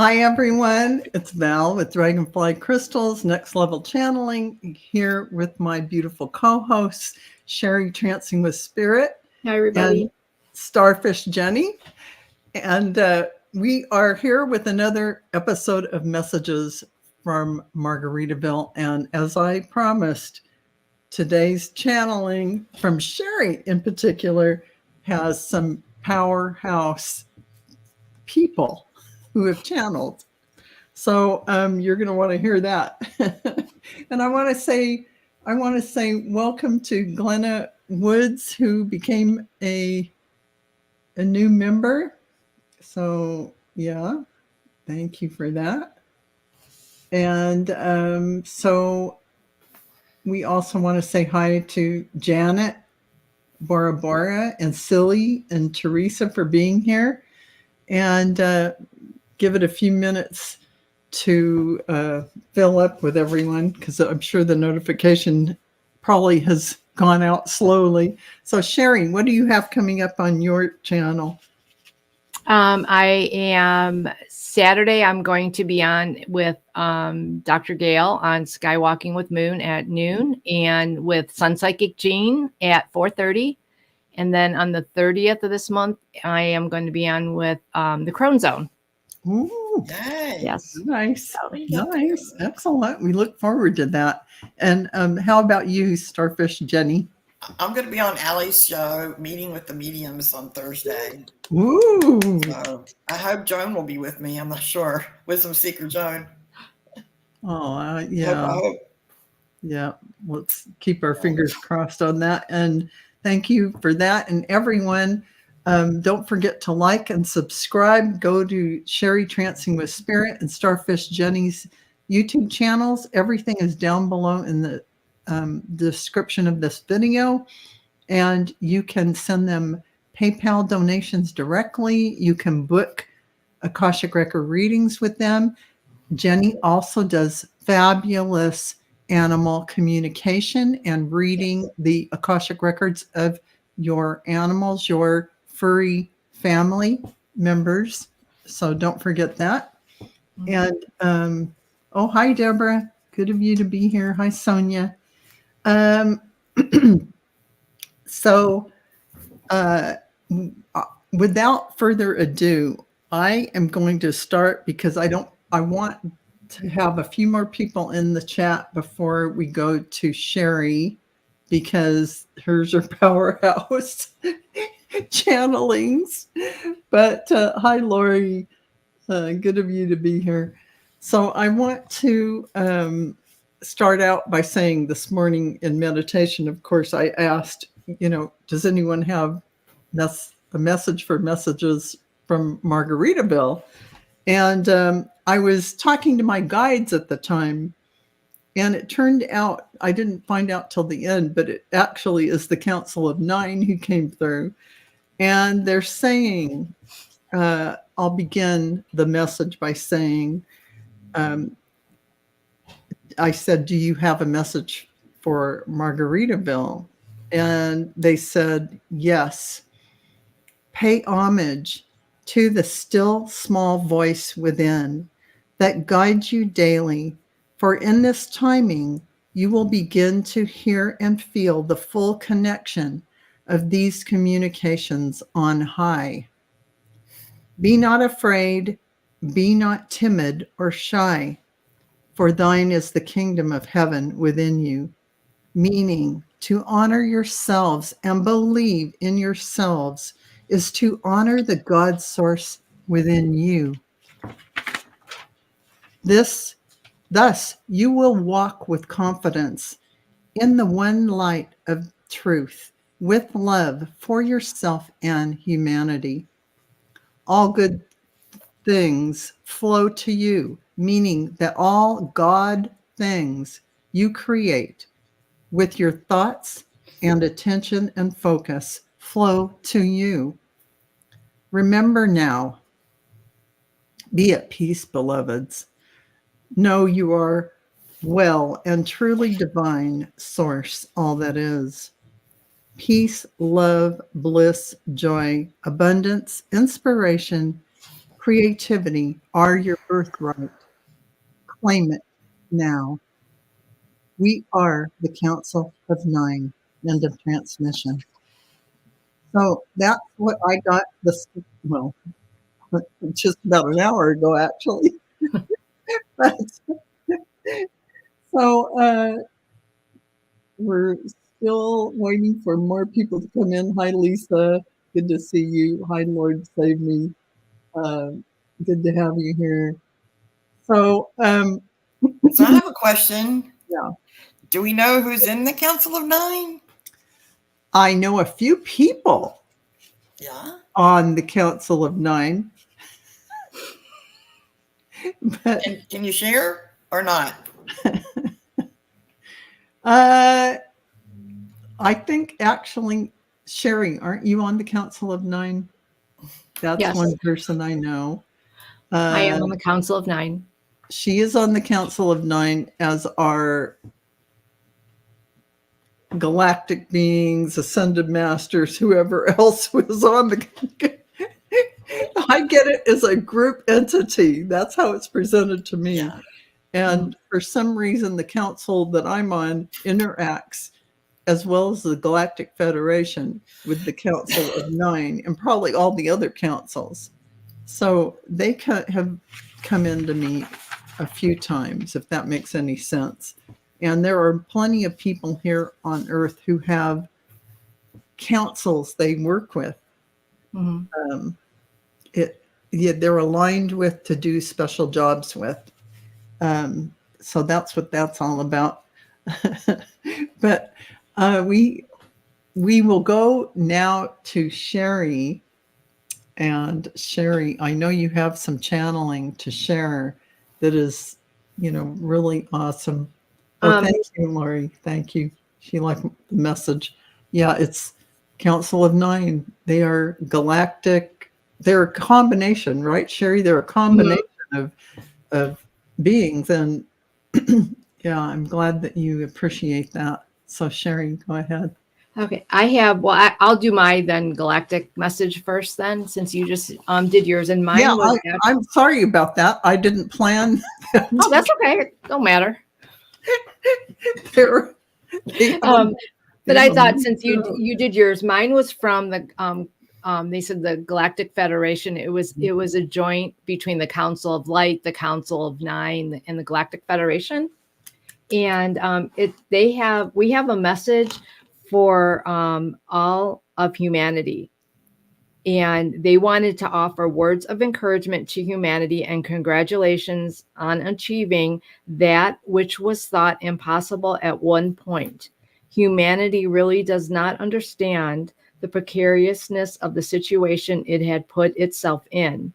Hi, everyone. It's Val with Dragonfly Crystals, Next Level Channeling, here with my beautiful co-hosts, Cheri, Trancing with Spirit. Hi, everybody. And Starfish Jennie. And we are here with another episode of Messages from Margaritaville. And as I promised, today's channeling from Cheri in particular has some powerhouse people who have channeled. So you're going to want to hear that. And I want to say welcome to Glenna Woods, who became a new member. So yeah, thank you for that. And so we also want to say hi to Janet, Bora Bora, and Silly and Teresa for being here, and give it a few minutes to fill up with everyone, because I'm sure the notification probably has gone out slowly. So Cheri, what do you have coming up on your channel? I am Saturday. I'm going to be on with Dr. Gail on Skywalking with Moon at noon, and with Sun Psychic Jean at 4:30. And then on the 30th of this month, I am going to be on with the Crone Zone. Ooh, yes, nice, nice, excellent. We look forward to that. And how about you, Starfish Jennie? I'm going to be on Allie's show, Meeting with the Mediums, on Thursday. Ooh. So I hope Joan will be with me. I'm not sure. Wisdom Seeker Joan. Oh, yeah. I hope. Yeah. Let's keep our fingers crossed on that. And thank you for that. And everyone, don't forget to like and subscribe. Go to Cheri Trancing with Spirit and Starfish Jennie's YouTube channels. Everything is down below in the description of this video, and you can send them PayPal donations directly. You can book Akashic Record readings with them. Jennie also does fabulous animal communication and reading the Akashic records of your animals, your furry family members. So don't forget that. And oh, hi, Deborah. Good of you to be here. Hi, Sonia. So without further ado, I am going to start, because I want to have a few more people in the chat before we go to Cheri, because hers are powerhouse channelings. But hi, Lori. Good of you to be here. So I want to start out by saying, this morning in meditation, of course, I asked, does anyone have a message for Messages from Margaritaville? And I was talking to my guides at the time, and it turned out, I didn't find out till the end, but it actually is the Council of Nine who came through. And they're saying, I'll begin the message by saying, I said, do you have a message for Margaritaville? And they said, yes. Pay homage to the still small voice within that guides you daily, for in this timing you will begin to hear and feel the full connection of these communications on high. Be not afraid, be not timid or shy, for thine is the kingdom of heaven within you, meaning to honor yourselves and believe in yourselves is to honor the God source within you. Thus, you will walk with confidence in the one light of truth, with love for yourself and humanity. All good things flow to you, meaning that all God things you create with your thoughts and attention and focus flow to you. Remember now, be at peace, beloveds. Know you are well and truly divine source, all that is. Peace, love, bliss, joy, abundance, inspiration, creativity are your birthright. Claim it now. We are the Council of Nine. End of transmission. So that's what I got this, well, just about an hour ago, actually. But, so we're still waiting for more people to come in. Hi, Lisa. Good to see you. Hi, Lord Save Me. Good to have you here. So, So I have a question. yeah, Do we know who's in the Council of Nine? I know a few people Yeah. on the Council of Nine, but And can you share or not? I think actually, Cheri, aren't you on the Council of Nine? That's Yes. one person I know. I am on the Council of Nine. She is on the Council of Nine, as are galactic beings, ascended masters, whoever else was on the. I get it as a group entity. That's how it's presented to me. Yeah. And for some reason, the council that I'm on interacts, as well as the Galactic Federation, with the Council of Nine and probably all the other councils. So they have come into me a few times, if that makes any sense. And there are plenty of people here on Earth who have councils they work with. Mm-hmm. They're aligned with to do special jobs with. So that's what that's all about. But we will go now to Cheri. And Cheri, I know you have some channeling to share that is, really awesome. Oh, thank you, Lori. Thank you. She liked the message. Yeah, it's Council of Nine. They are galactic. They're a combination, right, Cheri? They're a combination of beings. And yeah, I'm glad that you appreciate that. So Cheri, go ahead. Okay, I'll do my then galactic message first then, since you just did yours, and mine was. I'm sorry about that. I didn't plan. Oh, that's okay. It don't matter. But I thought since you did yours, mine was from the they said the Galactic Federation. It was a joint between the Council of Light, the Council of Nine, and the Galactic Federation. And we have a message for all of humanity. And they wanted to offer words of encouragement to humanity and congratulations on achieving that which was thought impossible at one point. Humanity really does not understand the precariousness of the situation it had put itself in.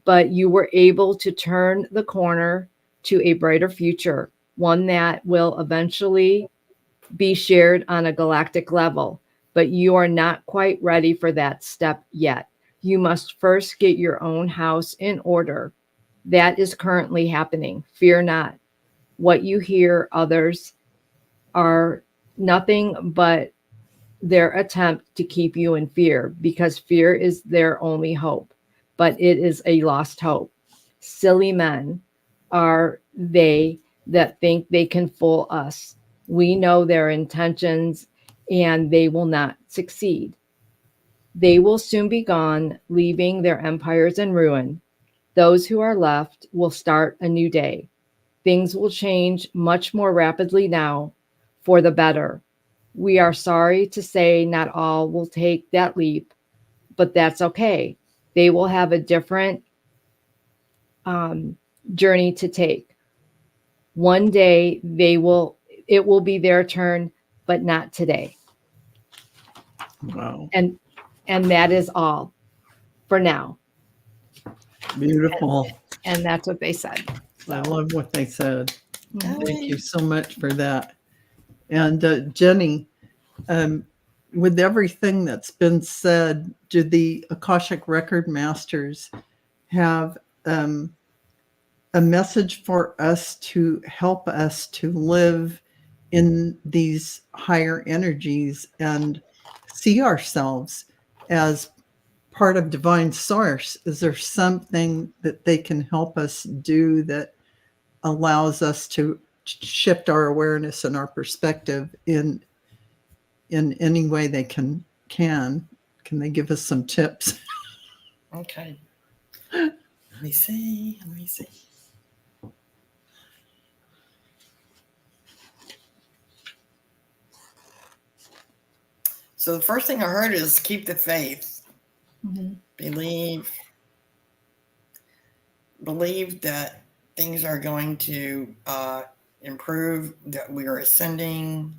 But you were able to turn the corner to a brighter future, one that will eventually be shared on a galactic level, but you are not quite ready for that step yet. You must first get your own house in order. That is currently happening. Fear not. What you hear others are nothing but their attempt to keep you in fear, because fear is their only hope, but it is a lost hope. Silly men are they that think they can fool us. We know their intentions, and they will not succeed. They will soon be gone, leaving their empires in ruin. Those who are left will start a new day. Things will change much more rapidly now, for the better. We are sorry to say not all will take that leap, but that's okay. They will have a different journey to take. One day it will be their turn, but not today. Wow. And that is all for now. Beautiful. And that's what they said. I love what they said. Mhm. Thank you so much for that. And Jennie, with everything that's been said, do the Akashic Record Masters have a message for us to help us to live in these higher energies and see ourselves as part of divine source, is there something that they can help us do that allows us to shift our awareness and our perspective in any way they can they give us some tips? Okay. Let me see. So the first thing I heard is keep the faith. Mhm. Believe that things are going to improve, that we are ascending.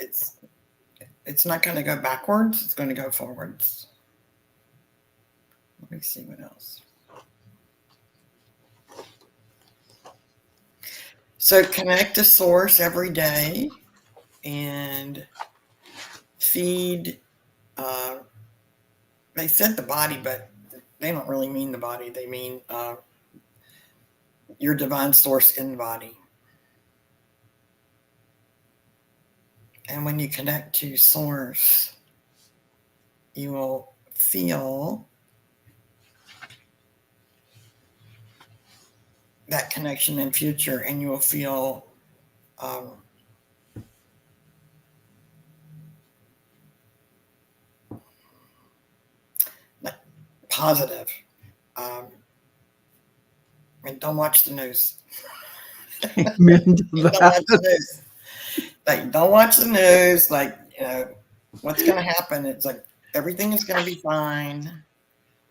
It's not going to go backwards. It's going to go forwards. Let me see what else. So connect to source every day and feed. They said the body, but they don't really mean the body. They mean your divine source in the body. And when you connect to source, you will feel that connection in future, and you will feel positive. And don't watch the news. Amen to that. Like, don't watch the news. Like, you know, what's going to happen? It's like everything is going to be fine.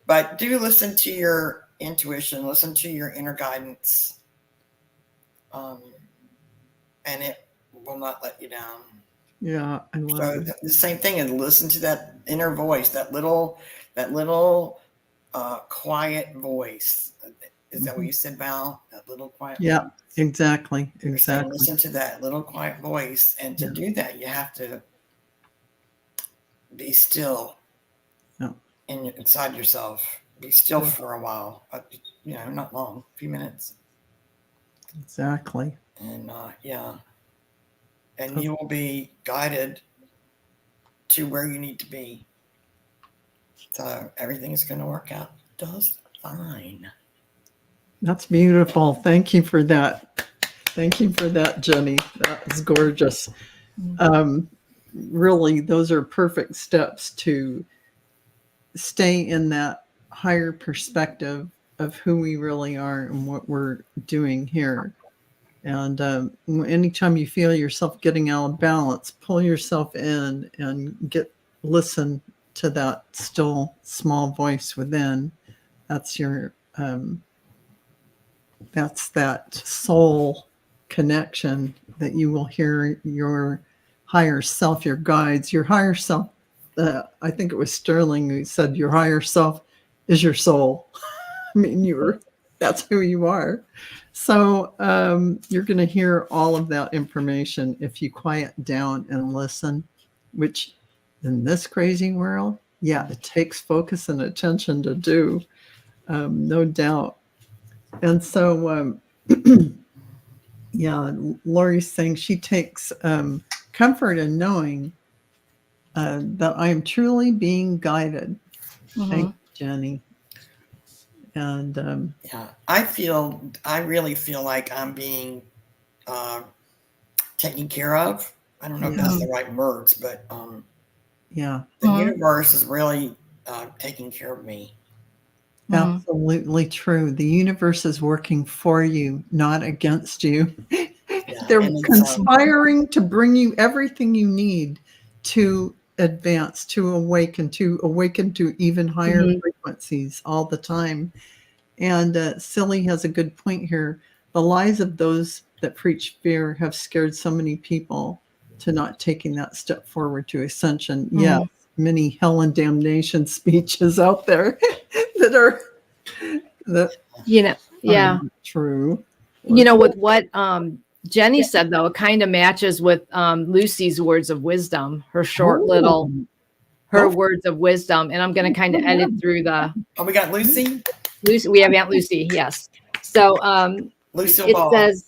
But do listen to your intuition, listen to your inner guidance, and it will not let you down. Yeah, I love it. The same thing, and listen to that inner voice, that little quiet voice. Is that what you said, Val? That little quiet Yeah, voice? exactly. Listen to that little quiet voice, and to do that, you have to be still inside yourself. Be still for a while. Not long, a few minutes. Exactly. And and you will be guided to where you need to be. So everything is going to work out just fine. That's beautiful. Thank you for that. Thank you for that, Jenny. That was gorgeous. Really, those are perfect steps to stay in that higher perspective of who we really are and what we're doing here. And anytime you feel yourself getting out of balance, pull yourself in and listen to that still small voice within. That's your that's that soul connection that you will hear your higher self, your guides, your higher self. I think it was Sterling who said your higher self is your soul. I mean, that's who you are. So you're going to hear all of that information if you quiet down and listen, which in this crazy world, it takes focus and attention to do, no doubt. And so, Lori's saying she takes comfort in knowing that I am truly being guided. Mm-hmm. Thank you, Jenny. And I really feel like I'm being taken care of. I don't know if that's the right words, but the universe is really taking care of me. Absolutely true. The universe is working for you, not against you. They're conspiring to bring you everything you need to advance, to awaken to even higher frequencies all the time. And Silly has a good point here. The lies of those that preach fear have scared so many people to not taking that step forward to ascension. Yes, many hell and damnation speeches out there that are true. With what Jenny said, though, it kind of matches with Lucy's words of wisdom, her short little words of wisdom. And I'm going to kind of edit through the. Oh, we got Lucy? Lucy, we have Aunt Lucy, yes. So it says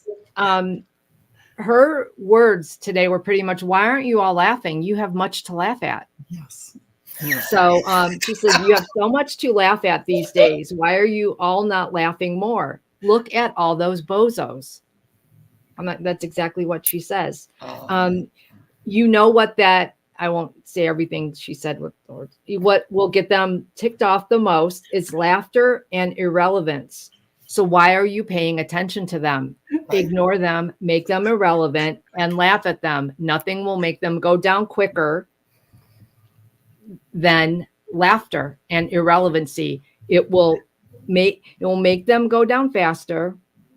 her words today were pretty much, why aren't you all laughing? You have much to laugh at. Yes. So she says, you have so much to laugh at these days. Why are you all not laughing more? Look at all those bozos. That's exactly what she says. You know what that, I won't say everything she said with words. What will get them ticked off the most is laughter and irrelevance. So why are you paying attention to them? Ignore them, make them irrelevant, and laugh at them. Nothing will make them go down quicker than laughter and irrelevancy. It will make them go down faster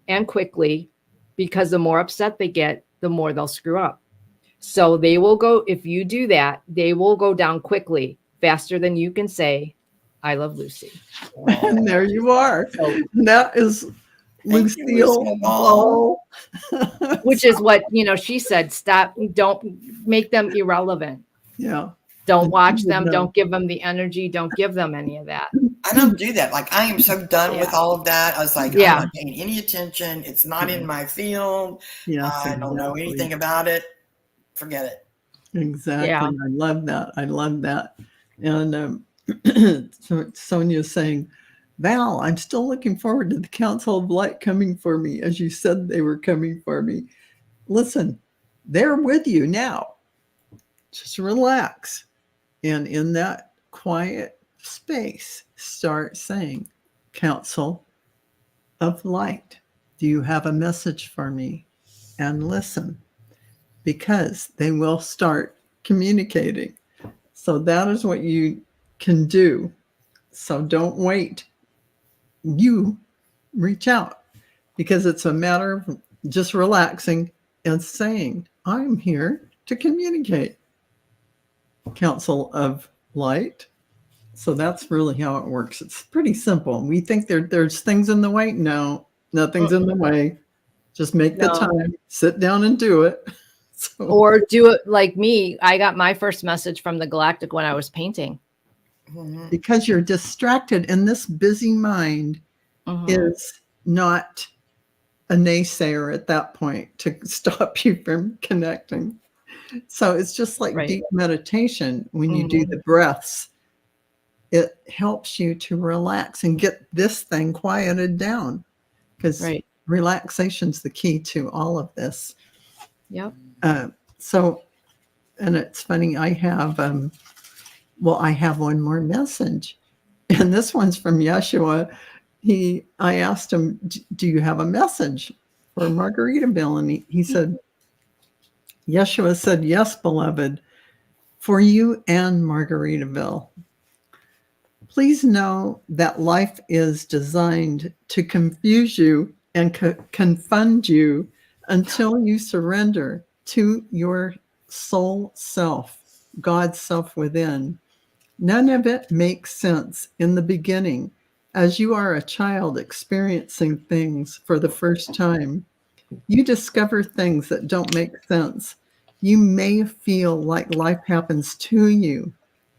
and quickly, because the more upset they get, the more they'll screw up. So they will go, if you do that, they will go down quickly, faster than you can say, I love Lucy. And there you are. So, that is Lucille Ball. Which is what, she said, stop, don't make them irrelevant. Yeah. Don't watch them. Don't give them the energy. Don't give them any of that. I don't do that. Like, I am so done with all of that. I was like, I'm not paying any attention. It's not in my field. Yes, I don't know anything about it. Forget it. Exactly. Yeah. I love that. I love that. And so Sonia's saying, Val, I'm still looking forward to the Council of Light coming for me, as you said they were coming for me. Listen, they're with you now. Just relax. And in that quiet space, start saying, Council of Light, do you have a message for me? And listen, because they will start communicating. So that is what you can do. So don't wait. You reach out, because it's a matter of just relaxing and saying, I'm here to communicate. Council of Light. So that's really how it works. It's pretty simple. We think there's things in the way. No, nothing's in the way. Just make the time, sit down and do it. So. Or do it like me. I got my first message from the Galactic when I was painting. Because you're distracted, and this busy mind is not a naysayer at that point to stop you from connecting. So it's just like deep meditation. When you do the breaths, it helps you to relax and get this thing quieted down, because relaxation's the key to all of this. Yep. So, and it's funny, I have one more message, and this one's from Yeshua. I asked him, do you have a message for Margaritaville? And he said, Yeshua said, yes, beloved, for you and Margaritaville. Please know that life is designed to confuse you and confound you until you surrender to your soul self, God's self within. None of it makes sense in the beginning, as you are a child experiencing things for the first time. You discover things that don't make sense. You may feel like life happens to you,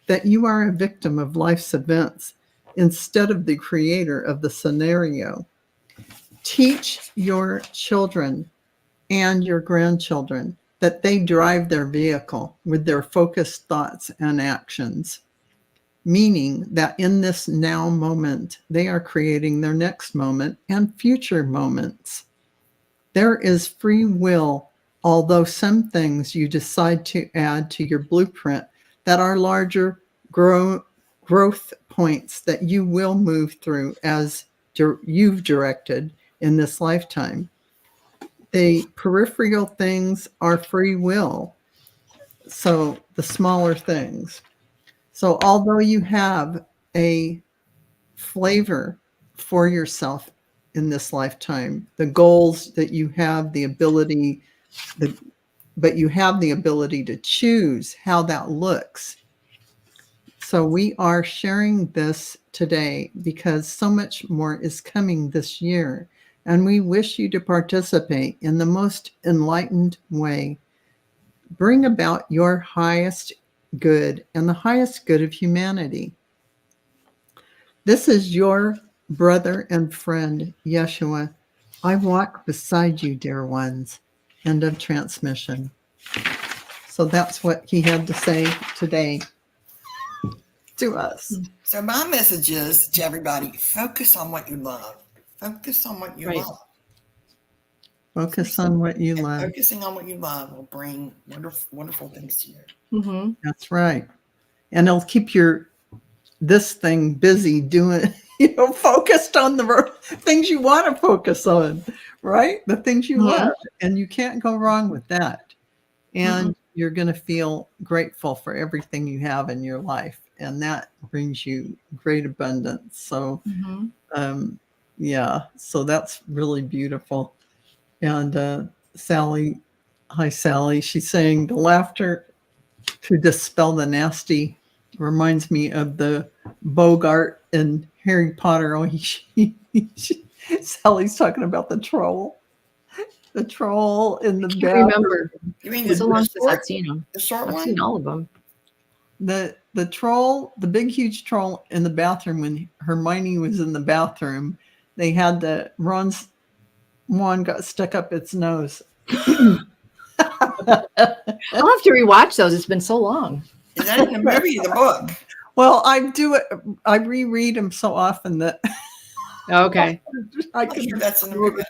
that you are a victim of life's events instead of the creator of the scenario. Teach your children and your grandchildren that they drive their vehicle with their focused thoughts and actions, meaning that in this now moment, they are creating their next moment and future moments. There is free will, although some things you decide to add to your blueprint that are larger growth points that you will move through as you've directed in this lifetime. The peripheral things are free will, so the smaller things. So although you have a flavor for yourself in this lifetime, the goals that you have, the ability, but you have the ability to choose how that looks. So we are sharing this today because so much more is coming this year, and we wish you to participate in the most enlightened way. Bring about your highest good and the highest good of humanity. This is your brother and friend, Yeshua. I walk beside you, dear ones. End of transmission. So that's what he had to say today. to us. So my message is to everybody, focus on what you love. Focus on what you Right. love. Focus on what you And love. focusing on what you love will bring wonderful, wonderful things to you. Mm-hmm. That's right. And it'll keep this thing busy doing, focused on the things you want to focus on, right? The things you love. And you can't go wrong with that. And you're going to feel grateful for everything you have in your life. And that brings you great abundance. So, yeah, so that's really beautiful. And Sally, hi, Sally, she's saying the laughter to dispel the nasty reminds me of the Bogart in Harry Potter. Oh, Sally's talking about the troll. The troll in the I remember. You mean It's the so long since short, I've seen them. the short I've one? seen all of them. The troll, the big huge troll in the bathroom when Hermione was in the bathroom, they had Ron's wand got stuck up its nose. I'll have to rewatch those. It's been so long. Is that in the movie or the book? Well, I reread them so often that Okay. I'm sure that's in the movie.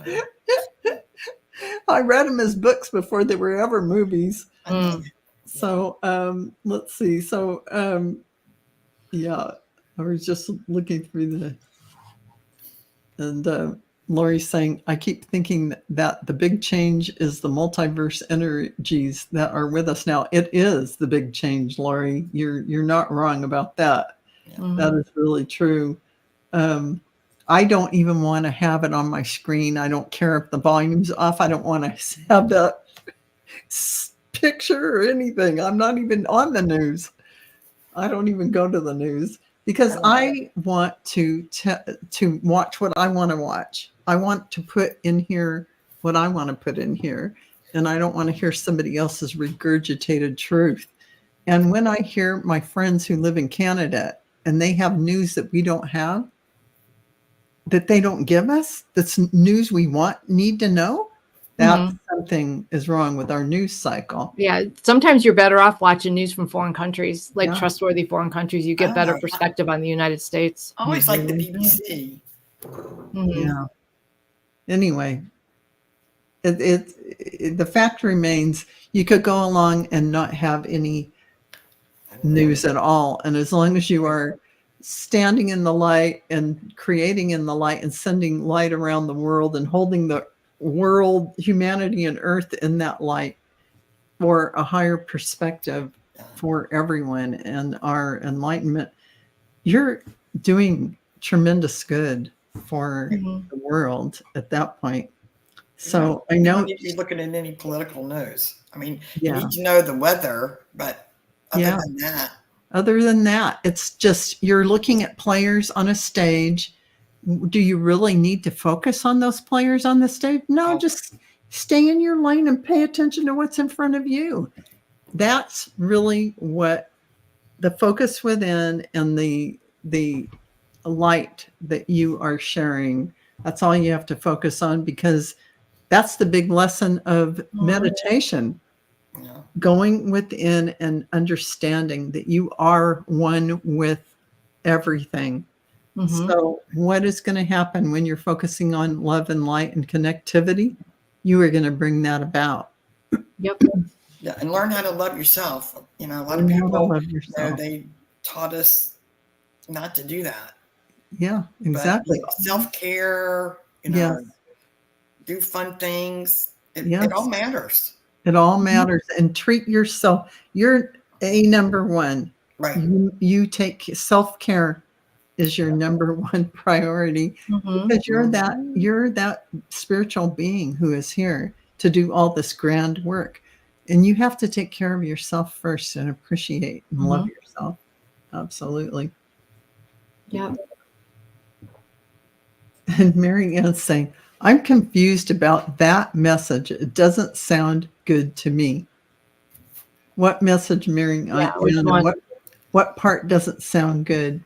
No. I read them as books before they were ever movies. So let's see. So yeah, I was just looking through and Lori's saying, I keep thinking that the big change is the multiverse energies that are with us now. It is the big change, Lori. You're not wrong about that. That is really true. I don't even want to have it on my screen. I don't care if the volume's off. I don't want to have that picture or anything. I'm not even on the news. I don't even go to the news because I want to watch what I want to watch. I want to put in here what I want to put in here. And I don't want to hear somebody else's regurgitated truth. And when I hear my friends who live in Canada and they have news that we don't have, that they don't give us, that's news we need to know, that something is wrong with our news cycle. Yeah, sometimes you're better off watching news from foreign countries, like trustworthy foreign countries. You get better perspective on the United States. I always like the BBC. Yeah. Anyway, the fact remains you could go along and not have any news at all. And as long as you are standing in the light and creating in the light and sending light around the world and holding the world, humanity and earth in that light for a higher perspective for everyone and our enlightenment, you're doing tremendous good for the world at that point. So I know you don't need to be looking at any political news. I mean, you need to know the weather, but other than that, it's just you're looking at players on a stage. Do you really need to focus on those players on the stage? No, just stay in your lane and pay attention to what's in front of you. That's really what the focus within and the light that you are sharing. That's all you have to focus on, because that's the big lesson of meditation. Going within and understanding that you are one with everything. So what is going to happen when you're focusing on love and light and connectivity? You are going to bring that about. Yep. Yeah, and learn how to love yourself. A lot of people, they taught us not to do that. Yeah, exactly. But self-care, do fun things. It all matters. It all matters. And treat yourself. You're number one. Right. You take self-care is your number one priority, because you're that spiritual being who is here to do all this grand work. And you have to take care of yourself first and appreciate and love yourself. Absolutely. Yeah. And Mary Ann's saying, I'm confused about that message. It doesn't sound good to me. What message, Mary Ann? What part doesn't sound good?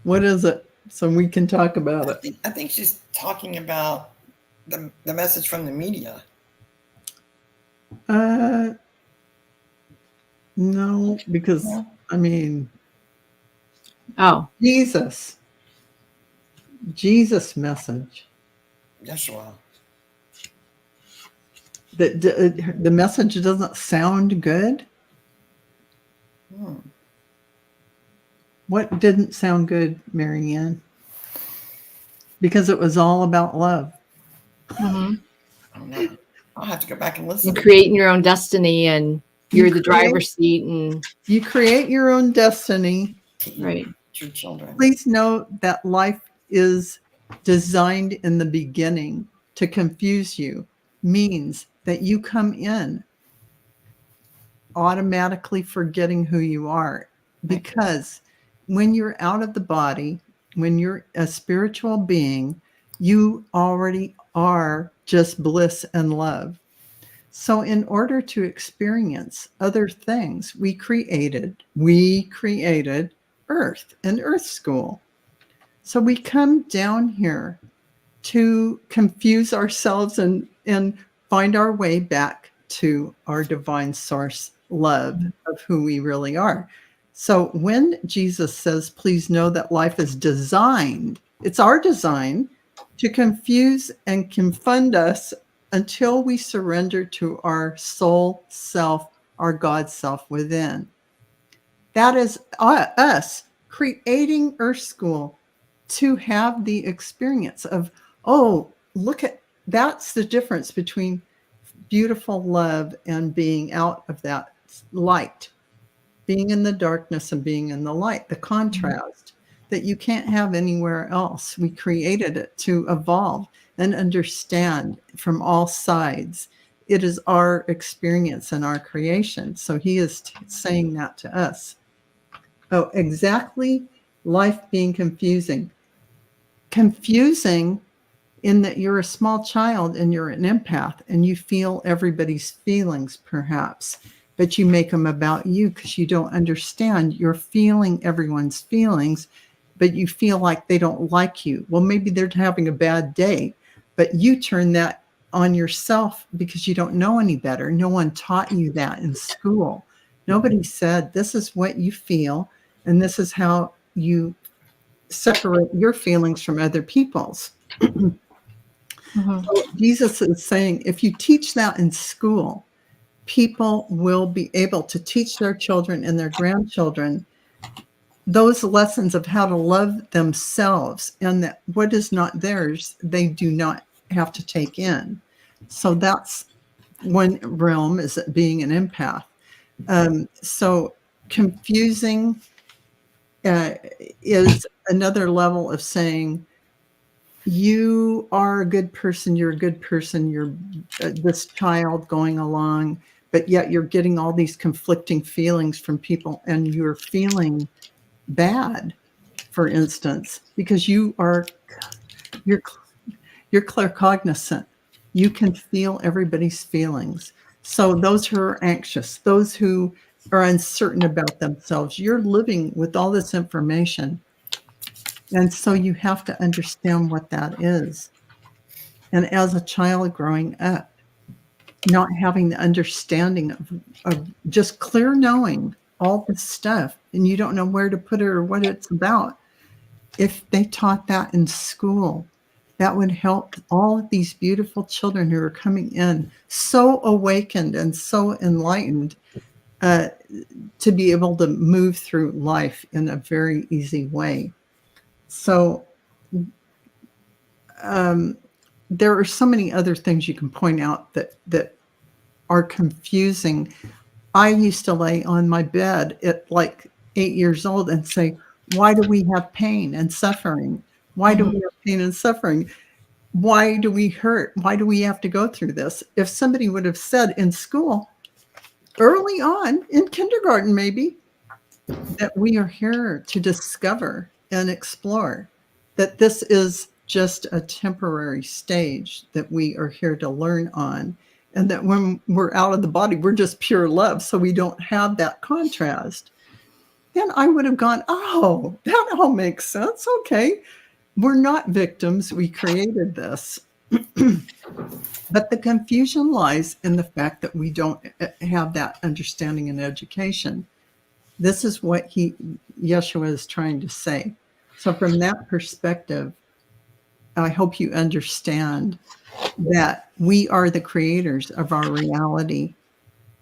What is it? So we can talk about it. I think she's talking about the message from the media. No, because No? I mean, Oh, Jesus message. Yeshua. The message doesn't sound good. Hmm. What didn't sound good, Marianne? Because it was all about love. mhm. I don't know. I'll have to go back and listen. And creating your own destiny, and you're the create- driver's seat, and You create your own destiny. right. Your children. Please know that life is designed in the beginning to confuse you, means that you come in automatically forgetting who you are. Because when you're out of the body, when you're a spiritual being, you already are just bliss and love. So in order to experience other things, we created Earth and Earth School. So we come down here to confuse ourselves and find our way back to our divine source love of who we really are. So when Jesus says, please know that life is designed, it's our design to confuse and confound us until we surrender to our soul self, our God self within. That is us creating Earth School to have the experience of, oh, look at, that's the difference between beautiful love and being out of that light, being in the darkness and being in the light, the contrast that you can't have anywhere else. We created it to evolve and understand from all sides. It is our experience and our creation. So he is saying that to us. Oh, exactly. Life being confusing. Confusing in that you're a small child and you're an empath and you feel everybody's feelings, perhaps, but you make them about you because you don't understand. You're feeling everyone's feelings, but you feel like they don't like you. Well, maybe they're having a bad day, but you turn that on yourself because you don't know any better. No one taught you that in school. Nobody said, this is what you feel, and this is how you separate your feelings from other people's. So Jesus is saying, if you teach that in school, people will be able to teach their children and their grandchildren those lessons of how to love themselves, and that what is not theirs, they do not have to take in. So that's one realm, is being an empath. So confusing is another level of saying, you are a good person, you're a good person, you're this child going along, but yet you're getting all these conflicting feelings from people, and you're feeling bad, for instance, because you're claircognizant. You can feel everybody's feelings. So those who are anxious, those who are uncertain about themselves, you're living with all this information. And so you have to understand what that is. And as a child growing up, not having the understanding of just clear knowing all this stuff, and you don't know where to put it or what it's about. If they taught that in school, that would help all of these beautiful children who are coming in so awakened and so enlightened to be able to move through life in a very easy way. So there are so many other things you can point out that are confusing. I used to lay on my bed at like 8 years old and say, why do we have pain and suffering? Why do we have pain and suffering? Why do we hurt? Why do we have to go through this? If somebody would have said in school, early on, in kindergarten maybe, that we are here to discover and explore, that this is just a temporary stage that we are here to learn on, and that when we're out of the body, we're just pure love, so we don't have that contrast, then I would have gone, oh, that all makes sense. Okay. We're not victims. We created this. But the confusion lies in the fact that we don't have that understanding and education. This is what Yeshua is trying to say. So from that perspective, I hope you understand that we are the creators of our reality.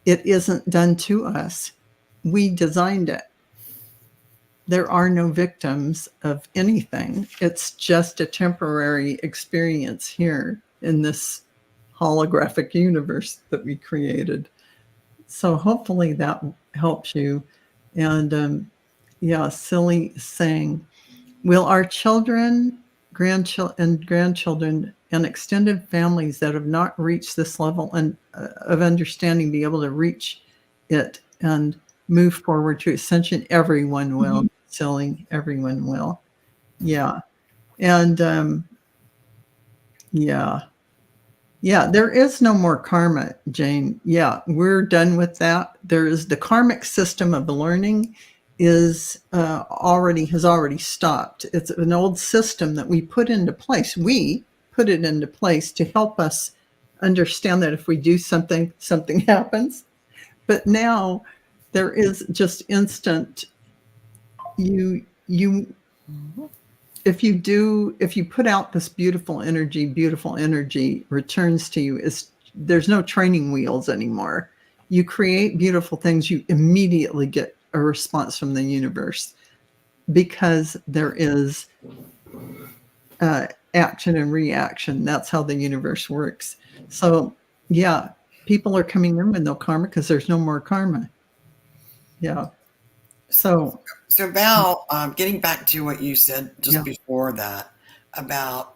It isn't done to us. We designed it. There are no victims of anything. It's just a temporary experience here in this holographic universe that we created. So hopefully that helps you. And yeah, Silly saying, will our children, grandchildren, and extended families that have not reached this level of understanding be able to reach it and move forward to ascension? Everyone will. Silly, everyone will. Yeah. And yeah. Yeah, there is no more karma, Jane. Yeah, we're done with that. There is the karmic system of learning has already stopped. It's an old system that we put into place. We put it into place to help us understand that if we do something, something happens. But now there is just instant. If you put out this beautiful energy returns to you. There's no training wheels anymore. You create beautiful things, you immediately get a response from the universe because there is action and reaction. That's how the universe works. So yeah, people are coming in with no karma because there's no more karma. Yeah. So Val, getting back to what you said just before that about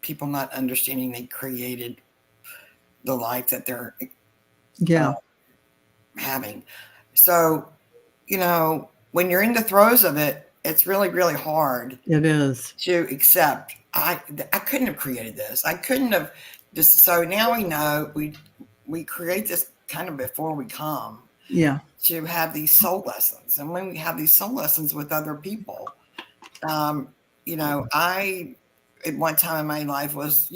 people not understanding they created the life that they're having. So, when you're in the throes of it, it's really, really hard. It is to accept. I couldn't have created this. I couldn't have just. So now we know we create this kind of before we come. Yeah. To have these soul lessons, and when we have these soul lessons with other people, I at one time in my life was,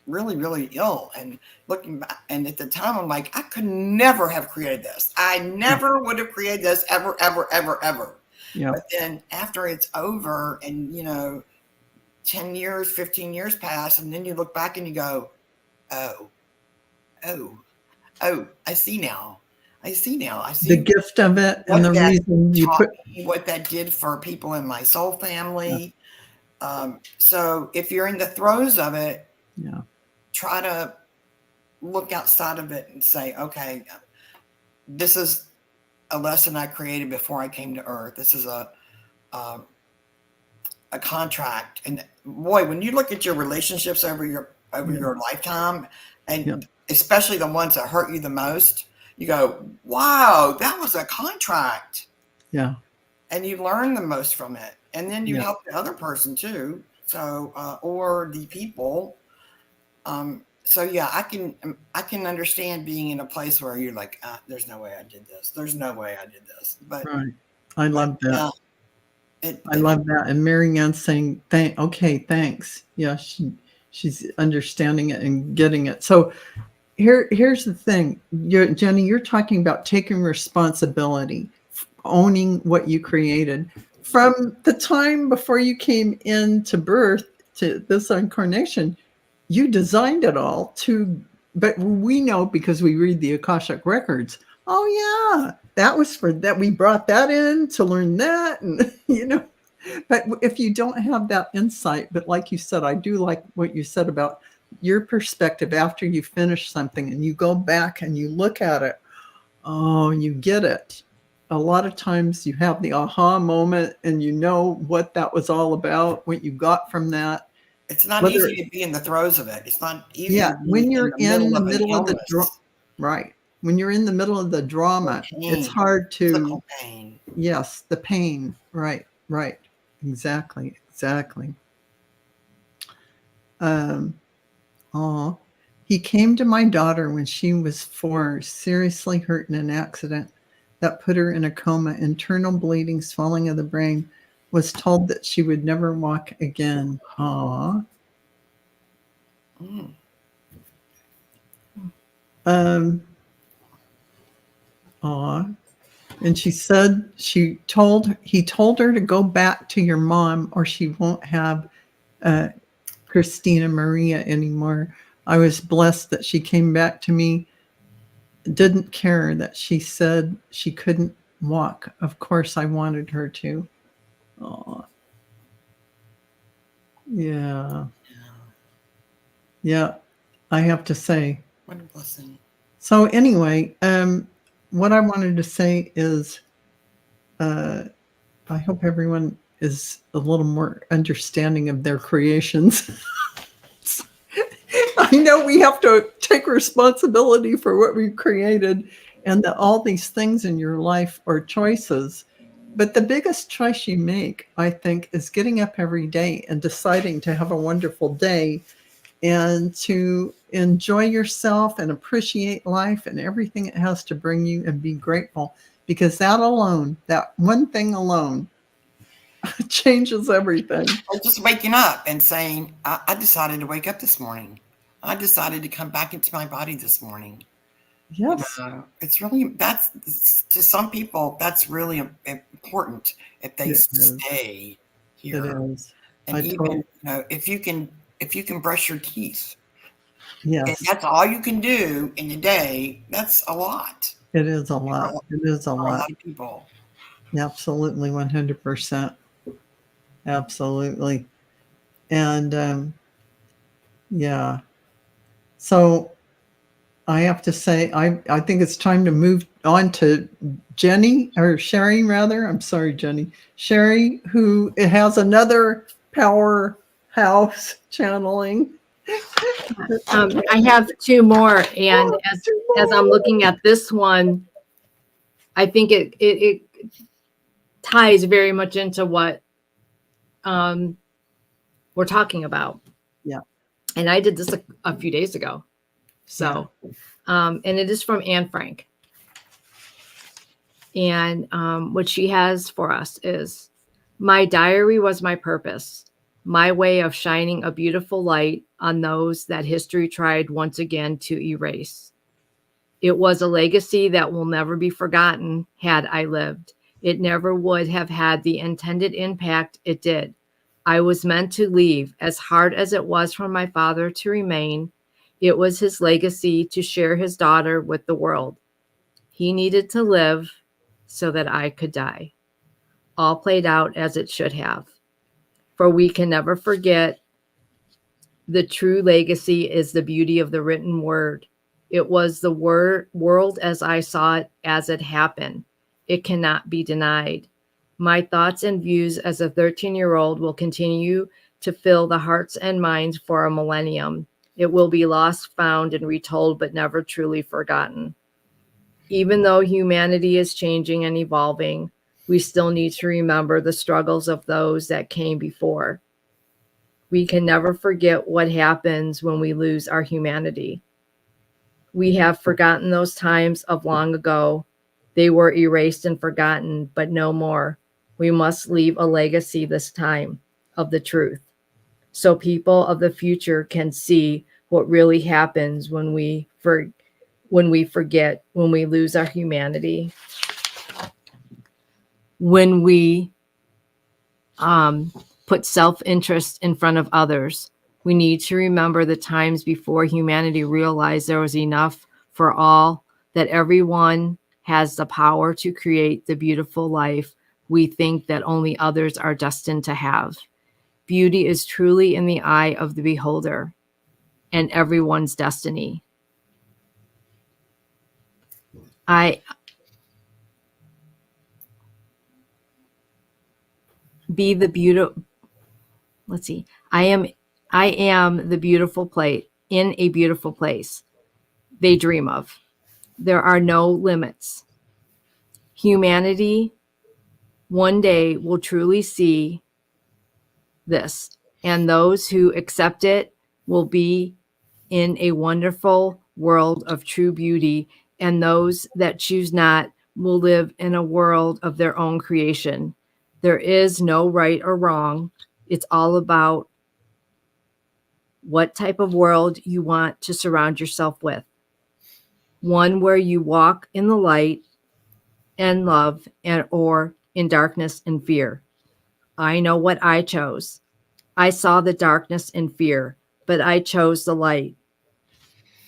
really, really ill, and looking back, and at the time I'm like, I could never have created this. I never would have created this ever, ever, ever, ever. Yeah. But then after it's over, and 10 years, 15 years pass, and then you look back and you go, oh, I see now. I see the gift of it and the reason you put what that did for people in my soul family. Yeah. So if you're in the throes of it, try to look outside of it and say, okay, this is a lesson I created before I came to Earth. This is a contract. And boy, when you look at your relationships over your lifetime, and especially the ones that hurt you the most, you go, wow, that was a contract. Yeah. And you learn the most from it. And then you help the other person too. So, or the people. So yeah, I can understand being in a place where you're like, there's no way I did this. There's no way I did this. But right. I love that. I love that. And Mary Ann's saying, thanks. Yeah. She's understanding it and getting it. So, here's the thing, Jenny, you're talking about taking responsibility, owning what you created from the time before you came into birth to this incarnation. You designed it all but we know because we read the Akashic records. Oh yeah, that was for that. We brought that in to learn that, and but if you don't have that insight, but like you said, I do like what you said about your perspective after you finish something and you go back and you look at it. Oh, you get it. A lot of times you have the aha moment and you know what that was all about, what you got from that. It's not easy to be in the throes of it. It's not easy. Yeah, when you're in the middle of the right. When you're in the middle of the drama, it's hard to physical pain. Yes, the pain. Right. Exactly. He came to my daughter when she was 4, seriously hurt in an accident that put her in a coma, internal bleeding, swelling of the brain, was told that she would never walk again. Mm. Aw. And she said he told her to go back to your mom or she won't have Christina Maria anymore. I was blessed that she came back to me, didn't care that she said she couldn't walk. Of course, I wanted her to. Oh, yeah. Yeah, I have to say. What a blessing. So anyway, what I wanted to say is I hope everyone is a little more understanding of their creations. I know we have to take responsibility for what we've created and that all these things in your life are choices. But the biggest choice you make, I think, is getting up every day and deciding to have a wonderful day and to enjoy yourself and appreciate life and everything it has to bring you and be grateful. Because that alone, that one thing alone, changes everything. Or just waking up and saying, I decided to wake up this morning. I decided to come back into my body this morning. Yes. It's really, that's to some people, that's really important if they stay here. It is. And even, if you can brush your teeth. Yes. And that's all you can do in the day. That's a lot. It is a lot. It is a lot. A lot of people. Absolutely, 100%. Absolutely. And yeah. So I have to say, I think it's time to move on to Jennie, or Cheri, rather. I'm sorry, Jennie. Cheri, who has another powerhouse channeling. I have two more, and as I'm looking at this one, I think it ties very much into what we're talking about. Yeah. And I did this a few days ago. So, and it is from Anne Frank. And what she has for us is, my diary was my purpose, my way of shining a beautiful light on those that history tried once again to erase. It was a legacy that will never be forgotten had I lived. It never would have had the intended impact it did. I was meant to leave, as hard as it was for my father to remain. It was his legacy to share his daughter with the world. He needed to live so that I could die. All played out as it should have. For we can never forget, the true legacy is the beauty of the written word. It was the world as I saw it as it happened. It cannot be denied. My thoughts and views as a 13-year-old will continue to fill the hearts and minds for a millennium. It will be lost, found, and retold, but never truly forgotten. Even though humanity is changing and evolving, we still need to remember the struggles of those that came before. We can never forget what happens when we lose our humanity. We have forgotten those times of long ago. They were erased and forgotten, but no more. We must leave a legacy this time of the truth, so people of the future can see what really happens when we forget, when we lose our humanity, when we put self-interest in front of others. We need to remember the times before humanity realized there was enough for all, that everyone has the power to create the beautiful life we think that only others are destined to have. Beauty is truly in the eye of the beholder and everyone's destiny. I am the beautiful place in a beautiful place they dream of. There are no limits. Humanity one day will truly see this, and those who accept it will be in a wonderful world of true beauty, and those that choose not will live in a world of their own creation. There is no right or wrong. It's all about what type of world you want to surround yourself with. One where you walk in the light and love, and or in darkness and fear. I know what I chose. I saw the darkness and fear, but I chose the light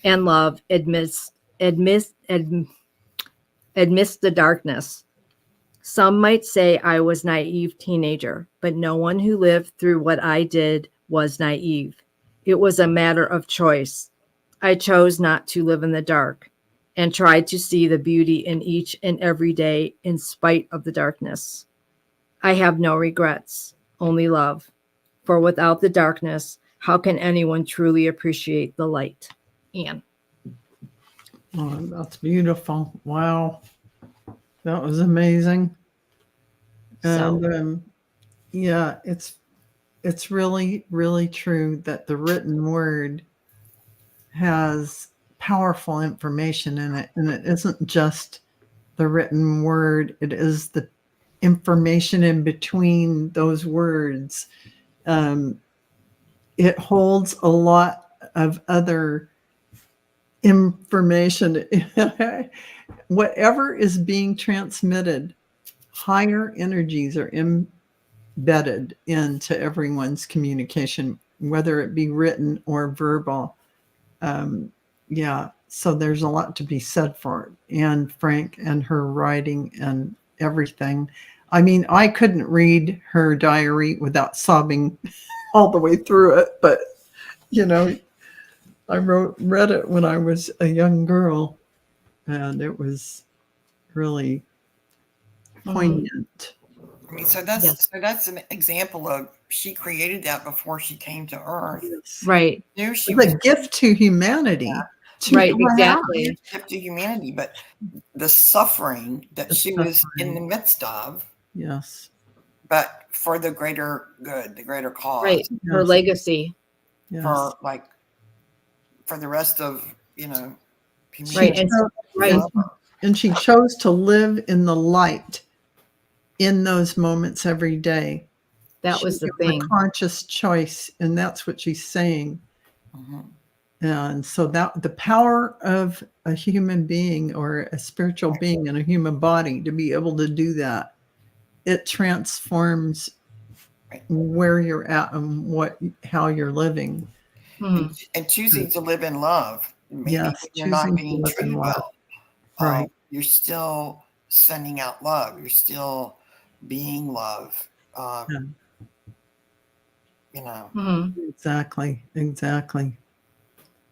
and love amidst the darkness. Some might say I was a naive teenager, but no one who lived through what I did was naive. It was a matter of choice. I chose not to live in the dark and tried to see the beauty in each and every day in spite of the darkness. I have no regrets, only love. For without the darkness, how can anyone truly appreciate the light? Anne. Oh, that's beautiful. Wow. That was amazing. So, And yeah, it's really, really true that the written word has powerful information in it. And it isn't just the written word, it is the information in between those words. It holds a lot of other information. Whatever is being transmitted, higher energies are embedded into everyone's communication, whether it be written or verbal. Yeah, so there's a lot to be said for it. And Frank and her writing and everything. I mean, I couldn't read her diary without sobbing all the way through it, but I read it when I was a young girl, and it was really poignant. So that's an example of she created that before she came to Earth. Yes. right. Knew she It's was a gift to humanity. Right, a exactly. gift to humanity, but the suffering that she was in the midst of, Yes. but for the greater good, the greater cause, Right. Her Yes. legacy. Yes. for the rest of humanity. Right. And right. And she chose to live in the light in those moments every day. That was the She made thing. a conscious choice, and that's what she's saying. Mm-hmm. And so that the power of a human being or a spiritual being in a human body to be able to do that, it transforms where you're at and how you're living. Mhm. And choosing to live in love. Maybe Yes, when you're not choosing to being live in treated love. well. Right. You're still sending out love. You're still being love. Mhm. Exactly.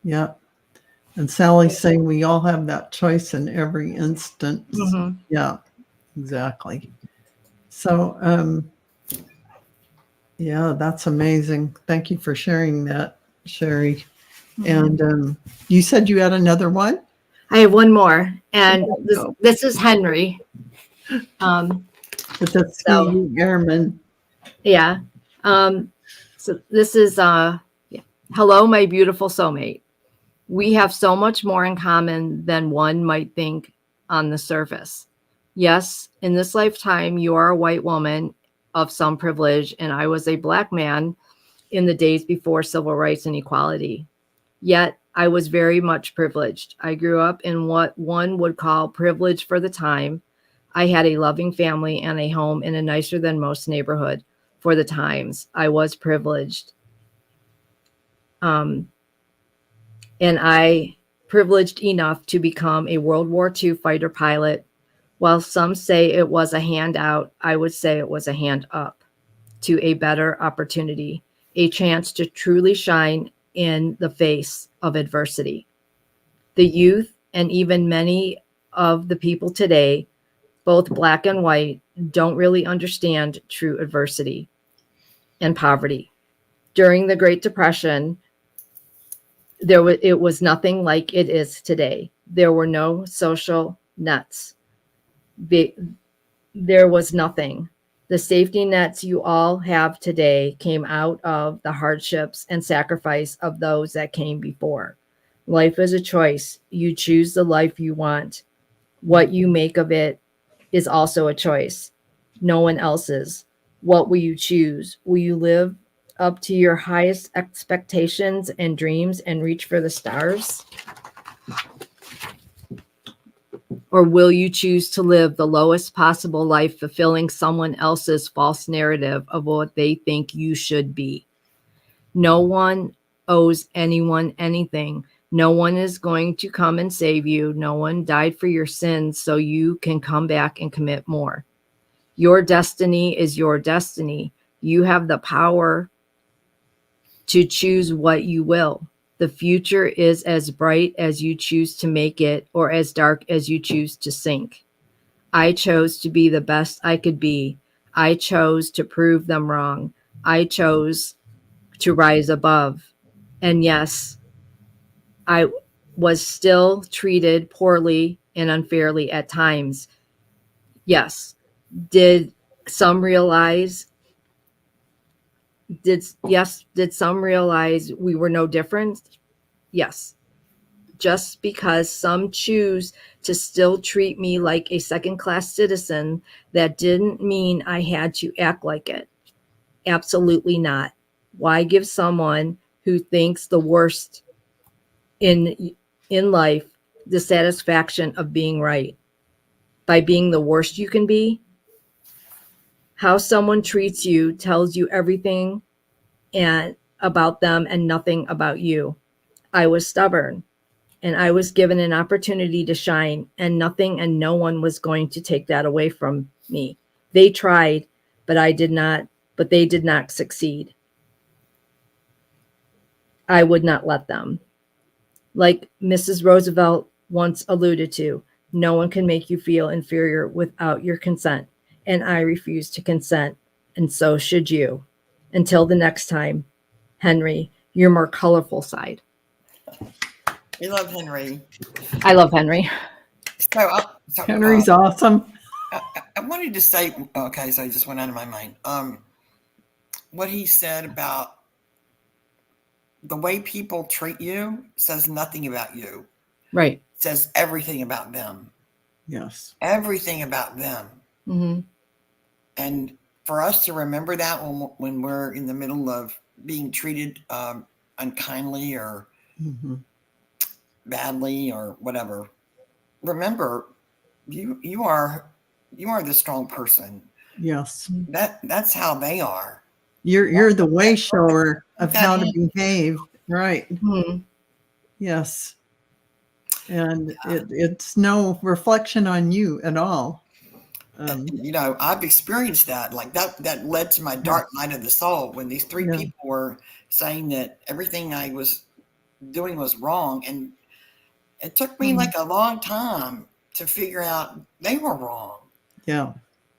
Yep. And Sally's saying we all have that choice in every instance. Mhm. Yeah, exactly. So, yeah, that's amazing. Thank you for sharing that, Cheri. And you said you had another one? I have one more, and Go. this is Henry. It's a ski airman. Yeah. So this is hello, my beautiful soulmate. We have so much more in common than one might think on the surface. Yes, in this lifetime, you are a white woman of some privilege, and I was a black man in the days before civil rights and equality. Yet I was very much privileged. I grew up in what one would call privilege for the time. I had a loving family and a home in a nicer than most neighborhood for the times. I was privileged. And I privileged enough to become a World War II fighter pilot. While some say it was a handout, I would say it was a hand up to a better opportunity, a chance to truly shine in the face of adversity. The youth and even many of the people today, both black and white, don't really understand true adversity and poverty. During the Great Depression, it was nothing like it is today. There were no social nets. There was nothing. The safety nets you all have today came out of the hardships and sacrifice of those that came before. Life is a choice. You choose the life you want. What you make of it is also a choice. No one else's. What will you choose? Will you live up to your highest expectations and dreams and reach for the stars? Or will you choose to live the lowest possible life, fulfilling someone else's false narrative of what they think you should be? No one owes anyone anything. No one is going to come and save you. No one died for your sins so you can come back and commit more. Your destiny is your destiny. You have the power to choose what you will. The future is as bright as you choose to make it, or as dark as you choose to sink. I chose to be the best I could be. I chose to prove them wrong. I chose to rise above. And yes, I was still treated poorly and unfairly at times. Yes. Did some realize we were no different? Yes. Just because some choose to still treat me like a second-class citizen, that didn't mean I had to act like it. Absolutely not. Why give someone who thinks the worst in life the satisfaction of being right by being the worst you can be? How someone treats you tells you everything and about them and nothing about you. I was stubborn and I was given an opportunity to shine, and nothing and no one was going to take that away from me. They tried, but they did not succeed. I would not let them. Like Mrs. Roosevelt once alluded to, no one can make you feel inferior without your consent, and I refuse to consent, and so should you. Until the next time, Henry, your more colorful side. We love Henry. I love Henry. Henry's awesome. I wanted to say, okay, so I just went out of my mind. What he said about the way people treat you says nothing about you. Right. It says everything about them. Yes. Everything about them. Mm-hmm. And for us to remember that when we're in the middle of being treated unkindly or badly or whatever, remember you are the strong person. Yes. That's how they are. You're the way shower of how to behave. Right. Mm-hmm. Yes. And it's no reflection on you at all. I've experienced that. Like that led to my dark night of the soul when these three people were saying that everything I was doing was wrong. And it took me like a long time to figure out they were wrong. Yeah.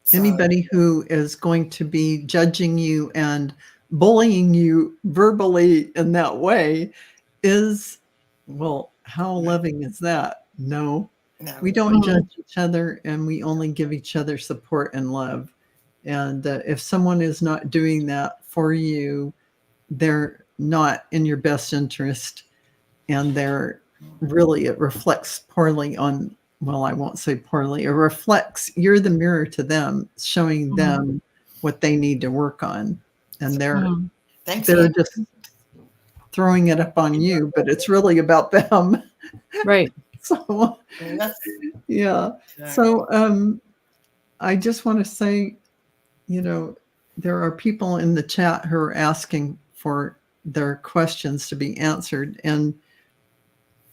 So, anybody who is going to be judging you and bullying you verbally in that way is, well, how loving is that? No. We don't judge each other, and we only give each other support and love. And if someone is not doing that for you, they're not in your best interest, and it reflects poorly on, well, I won't say poorly, it reflects, you're the mirror to them, showing them what they need to work on. And they're just throwing it up on you, but it's really about them. Right. So, yeah. So, I just want to say, there are people in the chat who are asking for their questions to be answered. And,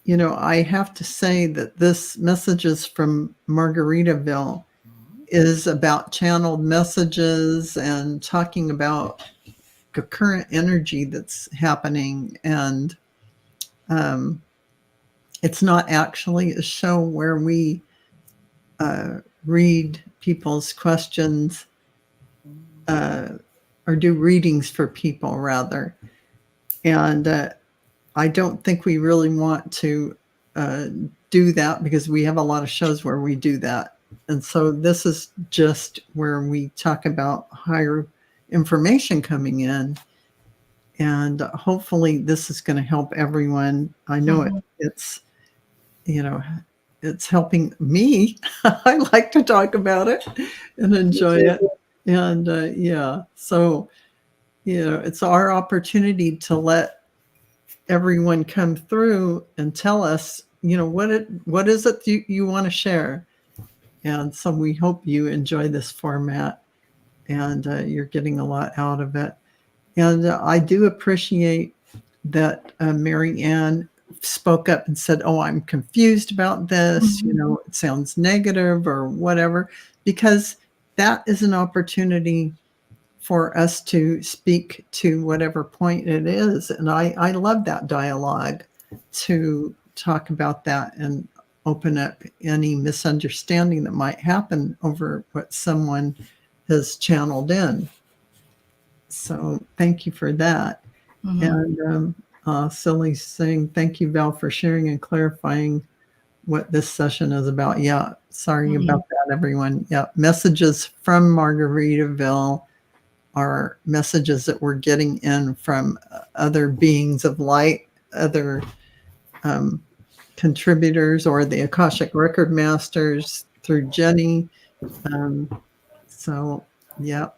I have to say that this Messages from Margaritaville is about channeled messages and talking about the current energy that's happening. And, it's not actually a show where we read people's questions or do readings for people, rather. And I don't think we really want to do that, because we have a lot of shows where we do that. And so this is just where we talk about higher information coming in. And hopefully this is going to help everyone. I know it's helping me. I like to talk about it and enjoy it. And so it's our opportunity to let everyone come through and tell us, what is it you want to share. And so we hope you enjoy this format and you're getting a lot out of it. And I do appreciate that Mary Ann spoke up and said, oh, I'm confused about this. It sounds negative or whatever, because that is an opportunity for us to speak to whatever point it is. And I love that dialogue to talk about that and open up any misunderstanding that might happen over what someone has channeled in. So thank you for that. And Silly's saying, thank you, Val, for sharing and clarifying what this session is about. Yeah, sorry about that, everyone. Yeah, messages from Margaritaville are messages that we're getting in from other beings of light, other contributors, or the Akashic Record Masters through Jennie. So, yeah.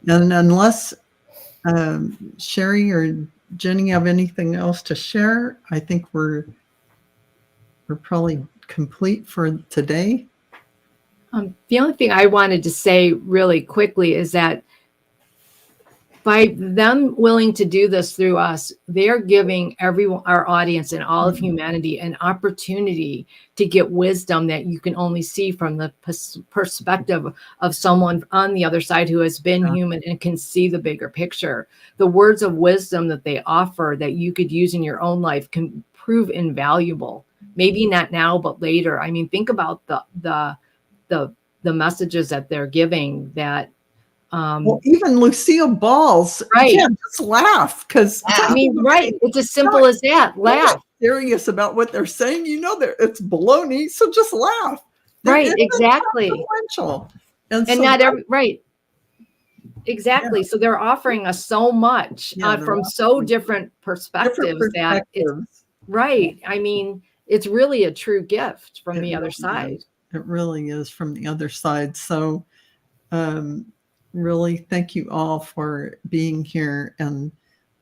And unless Cheri or Jennie have anything else to share, I think we're probably complete for today. The only thing I wanted to say really quickly is that by them willing to do this through us, they're giving everyone, our audience and all of humanity, an opportunity to get wisdom that you can only see from the perspective of someone on the other side who has been human and can see the bigger picture. The words of wisdom that they offer that you could use in your own life can prove invaluable. Maybe not now, but later. I mean, think about the messages that they're giving that. Well, even Lucille Ball's, right? Yeah, just laugh, because I mean, right? It's as simple as that. Laugh. Serious about what they're saying, it's baloney, so just laugh. Right? Exactly. And so not every right. Exactly. Yeah. So they're offering us so much from so different perspectives that it's right. I mean, it's really a true gift from the other side. It really is from the other side. So, really, thank you all for being here and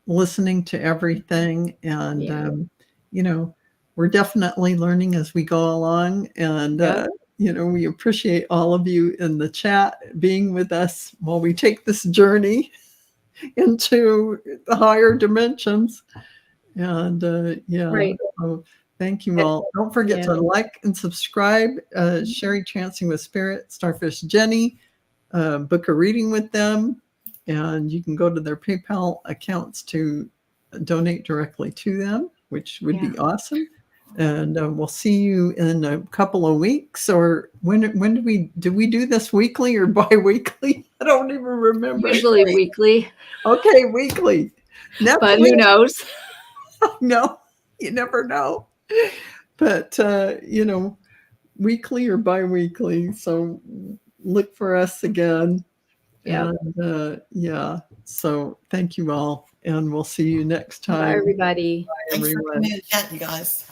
listening to everything. And, we're definitely learning as we go along. And, we appreciate all of you in the chat being with us while we take this journey into the higher dimensions. And, right. So thank you all. Don't forget to like and subscribe. Cheri Trancing with Spirit, Starfish Jennie. Book a reading with them, and you can go to their PayPal accounts to donate directly to them, which would be awesome. And we'll see you in a couple of weeks. Or when do we do this weekly or bi-weekly? I don't even remember. Usually weekly. Okay, weekly. But who knows? No, you never know. But weekly or bi-weekly. So look for us again. And so thank you all, and we'll see you next time. Bye, everybody. Thanks for coming in the chat, you guys.